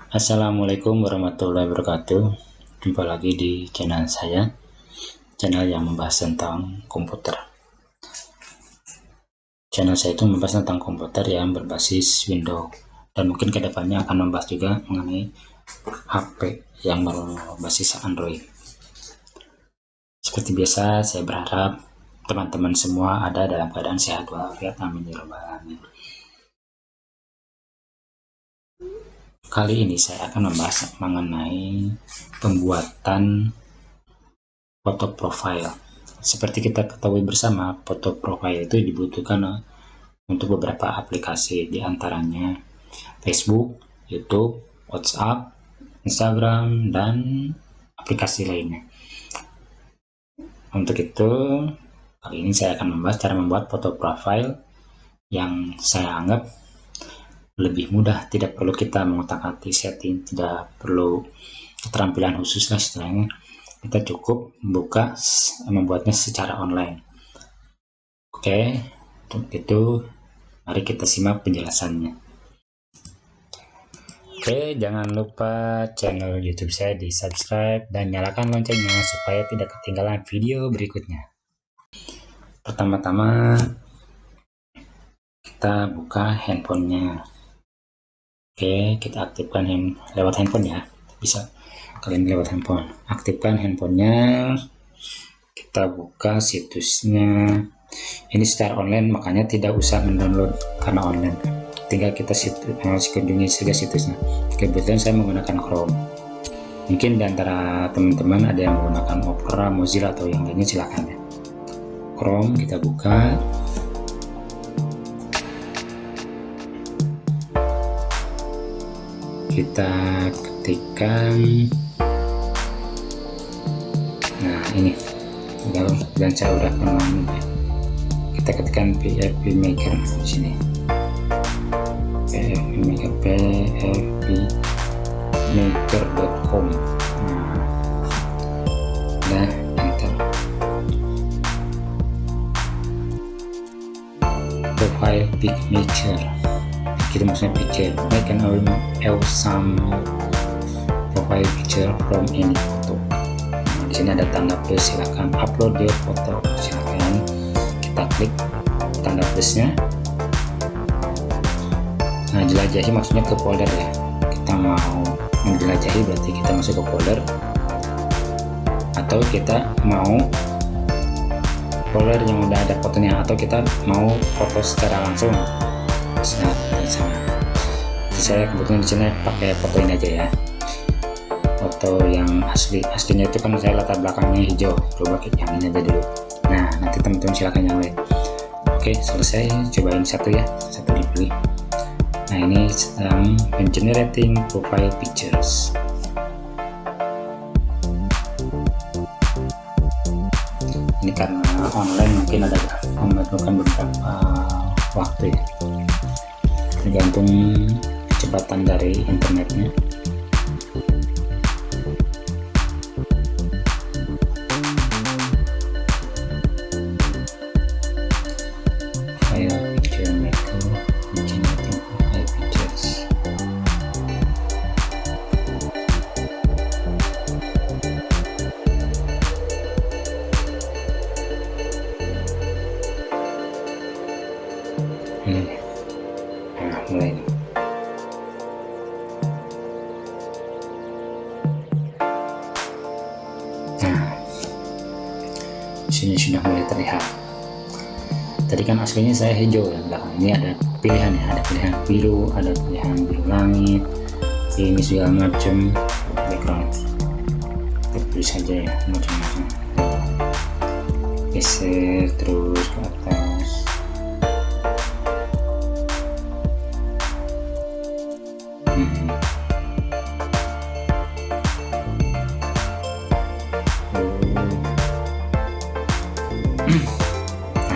Assalamualaikum warahmatullahi wabarakatuh. Jumpa lagi di channel saya, channel yang membahas tentang komputer. Channel saya itu membahas tentang komputer yang berbasis Windows, dan mungkin kedepannya akan membahas juga mengenai HP yang berbasis Android. Seperti biasa, saya berharap teman-teman semua ada dalam keadaan sehat walafiat. Amin ya rabbal alamin. Kali ini saya akan membahas mengenai pembuatan foto profile. Seperti kita ketahui bersama, foto profile itu dibutuhkan untuk beberapa aplikasi, diantaranya Facebook, YouTube, WhatsApp, Instagram, dan aplikasi lainnya. Untuk itu, kali ini saya akan membahas cara membuat foto profile yang saya anggap lebih mudah, tidak perlu kita mengotak-atik setting, tidak perlu keterampilan khusus lah istilahnya. Kita cukup membuatnya secara online. Oke, untuk itu mari kita simak penjelasannya. Oke, jangan lupa channel YouTube saya di subscribe dan nyalakan loncengnya supaya tidak ketinggalan video berikutnya. Pertama-tama kita buka handphonenya. Oke, kita aktifkan lewat handphone ya. Bisa kalian lewat handphone. Aktifkan handphonenya. Kita buka situsnya. Ini secara online, makanya tidak usah mendownload karena online. Tinggal kita kunjungi saja situsnya. Kebetulan saya menggunakan Chrome. Mungkin di antara teman-teman ada yang menggunakan Opera, Mozilla atau yang lainnya, silakan ya. Chrome kita buka. Kita ketikkan, nah ini dan saya udah kenal. Kita ketikkan PHP Maker di sini, PHP Maker, phpmaker.com. Nah, enter. Profile picture, kita maksudnya picture, make an awesome profile picture from any photo. Di sini ada tanda plus, silahkan upload your foto, silahkan kita klik tanda plusnya. Nah, jelajahi maksudnya ke folder ya. Kita mau menjelajahi berarti kita masuk ke folder, atau kita mau folder yang udah ada fotonya, atau kita mau foto secara langsung. Nah, saya kebetulan di sini pakai foto ini aja ya, foto yang aslinya itu kan saya latar belakangnya hijau. Coba yang ini aja dulu. Nah, nanti teman-teman silakan yang lain. Oke, selesai. Cobain satu ya, satu dipilih. Nah, ini sedang generating profile pictures. Ini karena online mungkin ada memerlukan beberapa waktu ya, tergantung kecepatan dari internetnya. File picture maker generating profile pictures. Nah, mulai. Sini sudah mulai terlihat. Tadi kan aslinya saya hijau ya belakang. Ini ada pilihan ya, ada pilihan biru, ada pilihan biru langit, ini segala macam background. Kita pilih saja ya macam-macam. Geser terus ke atas.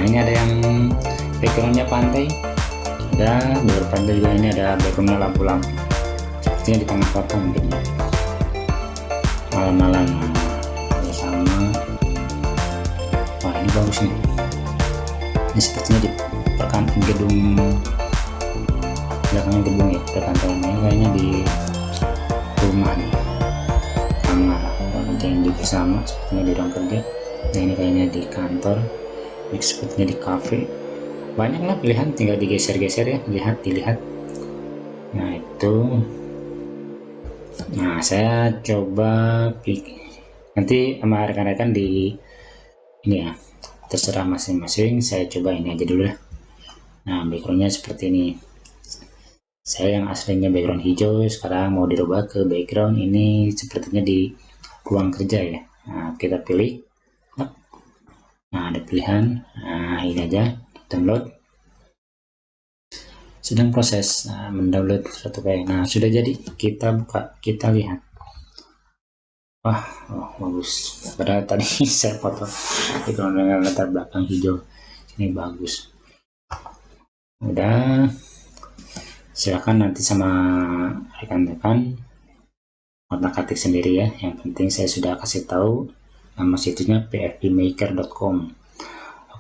Nah, ini ada yang backgroundnya pantai, ada luar pantai juga. Ini ada backgroundnya lampu-lampu, sepertinya di tengah kota mungkin ya, malam-malam sama. Wah, ini bagus nih. Ini sepertinya di gedung belakangnya gedung ya, perkantoran. Ini kayaknya di rumah nih, kamar, yang juga sama sepertinya di ruang kerja. Nah ini kayaknya di kantor, ini sepertinya di cafe. Banyak lah pilihan, tinggal digeser-geser ya, dilihat. Nah itu, nah saya coba nanti sama rekan-rekan di ini ya, terserah masing-masing. Saya coba ini aja dulu ya. Nah backgroundnya seperti ini. Saya yang aslinya background hijau, sekarang mau dirubah ke background ini sepertinya di ruang kerja ya. Nah kita pilih. Nah ada pilihan. Nah ini aja, download. Sedang proses mendownload suatu file. Nah sudah jadi, kita buka, kita lihat. Wah, bagus. Padahal tadi saya foto background dengan latar belakang hijau. Ini bagus. Udah, silakan nanti sama rekan-rekan otak-atik sendiri ya. Yang penting saya sudah kasih tahu nama situsnya pfpmaker.com.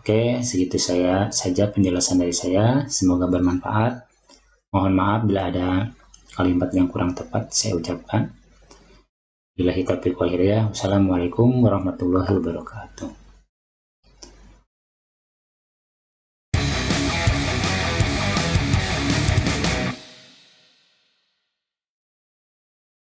Oke, segitu saja penjelasan dari saya. Semoga bermanfaat. Mohon maaf bila ada kalimat yang kurang tepat saya ucapkan. Billahi taufiq wal hidayah. Wassalamualaikum warahmatullahi wabarakatuh.